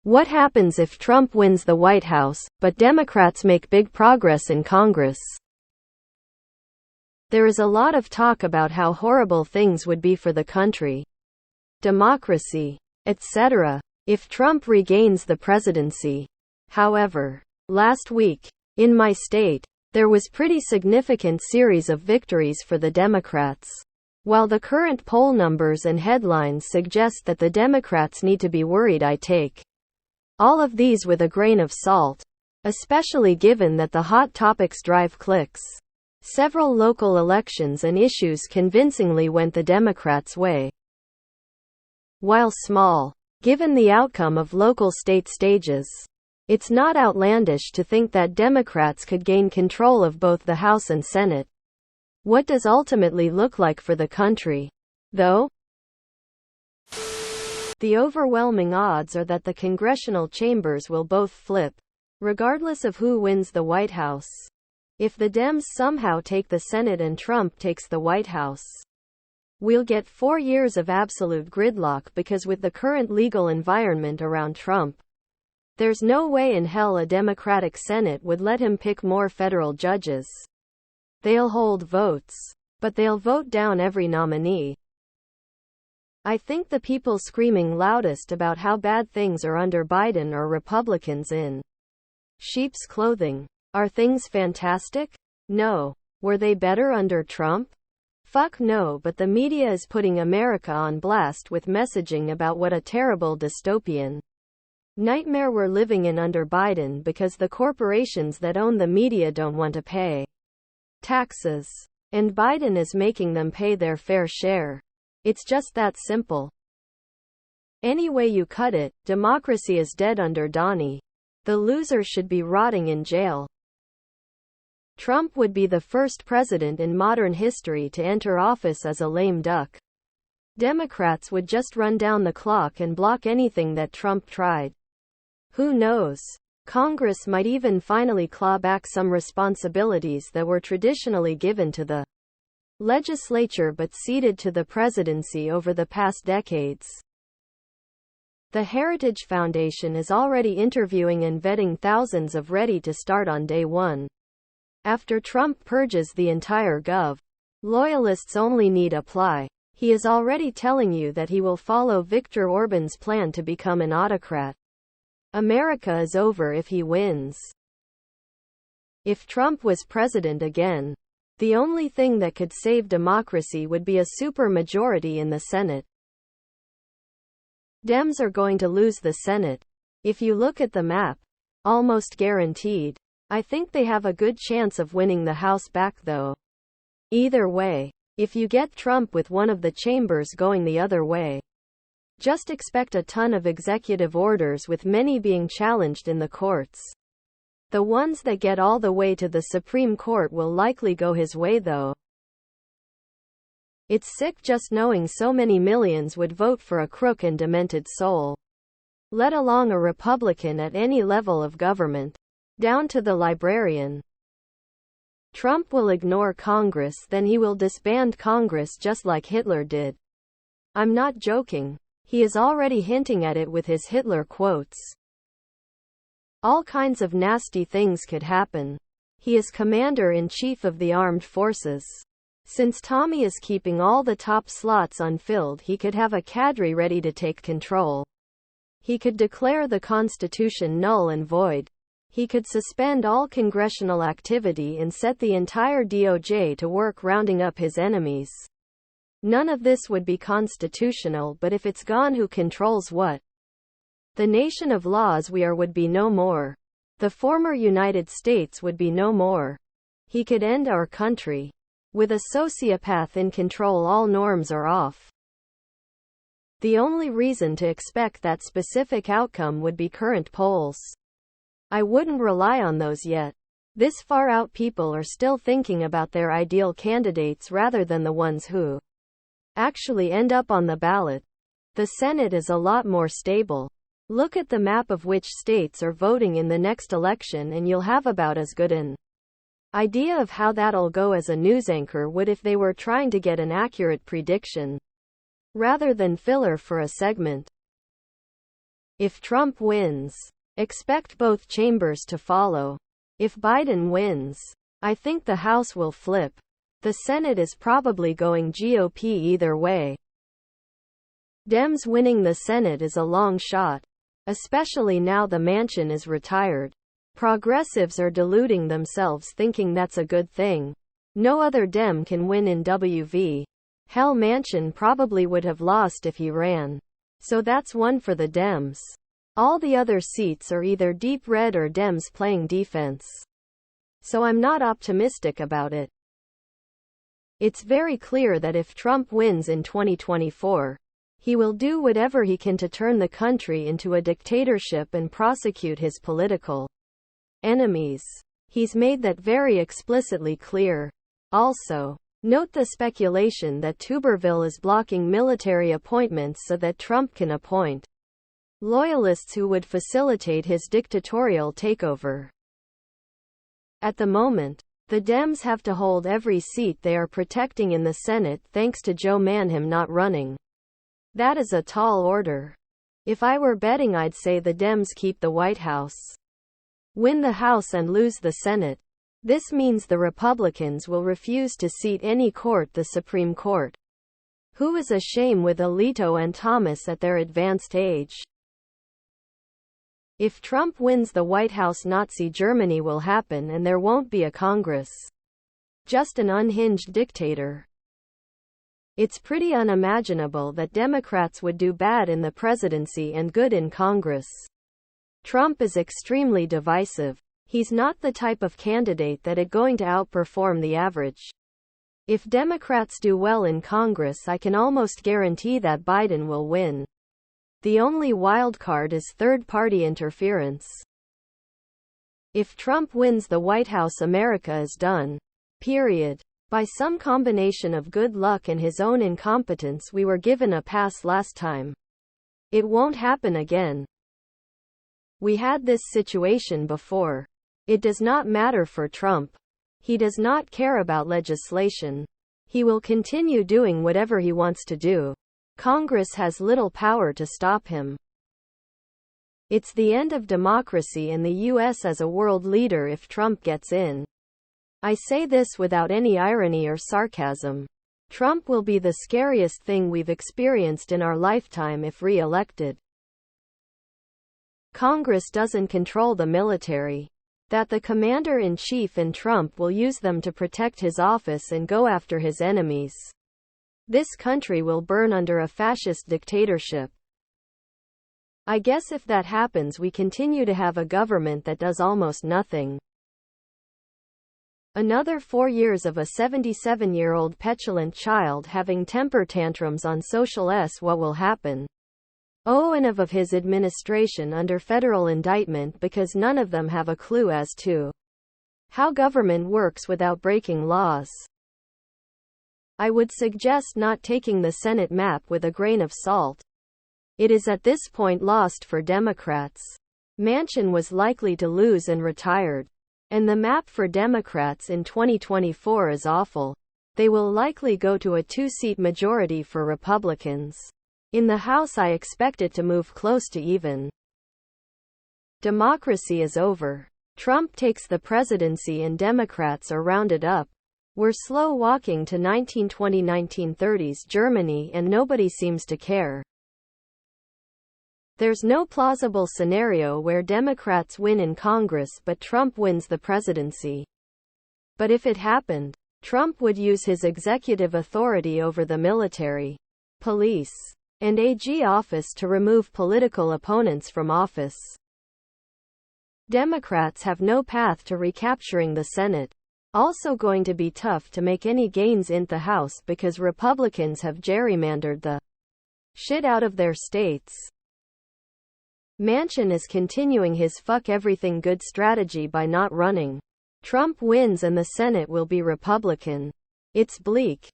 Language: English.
What happens if Trump wins the White House, but Democrats make big progress in Congress? There is a lot of talk about how horrible things would be for the country, democracy, etc., if Trump regains the presidency. However, last week, in my state, there was pretty significant series of victories for the Democrats. While the current poll numbers and headlines suggest that the Democrats need to be worried, I take all of these with a grain of salt, especially given that the hot topics drive clicks. Several local elections and issues convincingly went the Democrats' way. While small, given the outcome of local state stages, it's not outlandish to think that Democrats could gain control of both the House and Senate. What does ultimately look like for the country, though? The overwhelming odds are that the congressional chambers will both flip, regardless of who wins the White House. If the Dems somehow take the Senate and Trump takes the White House, we'll get 4 years of absolute gridlock, because with the current legal environment around Trump, there's no way in hell a Democratic Senate would let him pick more federal judges. They'll hold votes, but they'll vote down every nominee. I think the people screaming loudest about how bad things are under Biden are Republicans in sheep's clothing. Are things fantastic? No. Were they better under Trump? Fuck no, but the media is putting America on blast with messaging about what a terrible dystopian nightmare we're living in under Biden, because the corporations that own the media don't want to pay taxes, and Biden is making them pay their fair share. It's just that simple. Any way you cut it, democracy is dead under Donnie. The loser should be rotting in jail. Trump would be the first president in modern history to enter office as a lame duck. Democrats would just run down the clock and block anything that Trump tried. Who knows? Congress might even finally claw back some responsibilities that were traditionally given to the legislature but ceded to the presidency over the past decades. The Heritage Foundation is already interviewing and vetting thousands of ready to start on day one. After Trump purges the entire Gov. Loyalists only need apply. He is already telling you that he will follow Viktor Orban's plan to become an autocrat. America is over if he wins. If Trump was president again, the only thing that could save democracy would be a supermajority in the Senate. Dems are going to lose the Senate. If you look at the map, almost guaranteed. I think they have a good chance of winning the House back though. Either way, if you get Trump with one of the chambers going the other way, just expect a ton of executive orders, with many being challenged in the courts. The ones that get all the way to the Supreme Court will likely go his way though. It's sick just knowing so many millions would vote for a crook and demented soul. Let alone a Republican at any level of government, down to the librarian. Trump will ignore Congress, then he will disband Congress just like Hitler did. I'm not joking. He is already hinting at it with his Hitler quotes. All kinds of nasty things could happen. He is commander-in-chief of the armed forces. Since Tommy is keeping all the top slots unfilled, he could have a cadre ready to take control. He could declare the Constitution null and void. He could suspend all congressional activity and set the entire DOJ to work rounding up his enemies. None of this would be constitutional, but if it's gone, who controls what? The nation of laws we are would be no more. The former United States would be no more. He could end our country. With a sociopath in control, all norms are off. The only reason to expect that specific outcome would be current polls. I wouldn't rely on those yet. This far out, people are still thinking about their ideal candidates rather than the ones who actually end up on the ballot. The Senate is a lot more stable. Look at the map of which states are voting in the next election and you'll have about as good an idea of how that'll go as a news anchor would if they were trying to get an accurate prediction rather than filler for a segment. If Trump wins, expect both chambers to follow. If Biden wins, I think the House will flip. The Senate is probably going GOP either way. Dems winning the Senate is a long shot, especially now the Manchin is retired. Progressives are deluding themselves thinking that's a good thing. No other Dem can win in WV. Hell, Manchin probably would have lost if he ran. So that's one for the Dems. All the other seats are either deep red or Dems playing defense. So I'm not optimistic about it. It's very clear that if Trump wins in 2024, he will do whatever he can to turn the country into a dictatorship and prosecute his political enemies. He's made that very explicitly clear. Also, note the speculation that Tuberville is blocking military appointments so that Trump can appoint loyalists who would facilitate his dictatorial takeover. At the moment, the Dems have to hold every seat they are protecting in the Senate thanks to Joe Manchin not running. That is a tall order. If I were betting, I'd say the Dems keep the White House, win the House and lose the Senate. This means the Republicans will refuse to seat any court, the Supreme Court, who is a shame with Alito and Thomas at their advanced age. If Trump wins the White House, Nazi Germany will happen and there won't be a Congress. Just an unhinged dictator. It's pretty unimaginable that Democrats would do bad in the presidency and good in Congress. Trump is extremely divisive. He's not the type of candidate that is going to outperform the average. If Democrats do well in Congress, I can almost guarantee that Biden will win. The only wild card is third-party interference. If Trump wins the White House, America is done. Period. By some combination of good luck and his own incompetence, we were given a pass last time. It won't happen again. We had this situation before. It does not matter for Trump. He does not care about legislation. He will continue doing whatever he wants to do. Congress has little power to stop him. It's the end of democracy in the U.S. as a world leader if Trump gets in. I say this without any irony or sarcasm. Trump will be the scariest thing we've experienced in our lifetime if re-elected. Congress doesn't control the military. That the commander-in-chief and Trump will use them to protect his office and go after his enemies. This country will burn under a fascist dictatorship. I guess if that happens, we continue to have a government that does almost nothing. Another 4 years of a 77-year-old petulant child having temper tantrums on social what will happen? Oh, and of his administration under federal indictment because none of them have a clue as to how government works without breaking laws. I would suggest not taking the Senate map with a grain of salt. It is at this point lost for Democrats. Manchin was likely to lose and retired. And the map for Democrats in 2024 is awful. They will likely go to a 2-seat majority for Republicans. In the House, I expect it to move close to even. Democracy is over. Trump takes the presidency and Democrats are rounded up. We're slow walking to 1920-1930s Germany and nobody seems to care. There's no plausible scenario where Democrats win in Congress but Trump wins the presidency. But if it happened, Trump would use his executive authority over the military, police, and AG office to remove political opponents from office. Democrats have no path to recapturing the Senate. Also going to be tough to make any gains in the House because Republicans have gerrymandered the shit out of their states. Manchin is continuing his fuck everything good strategy by not running. Trump wins and the Senate will be Republican. It's bleak.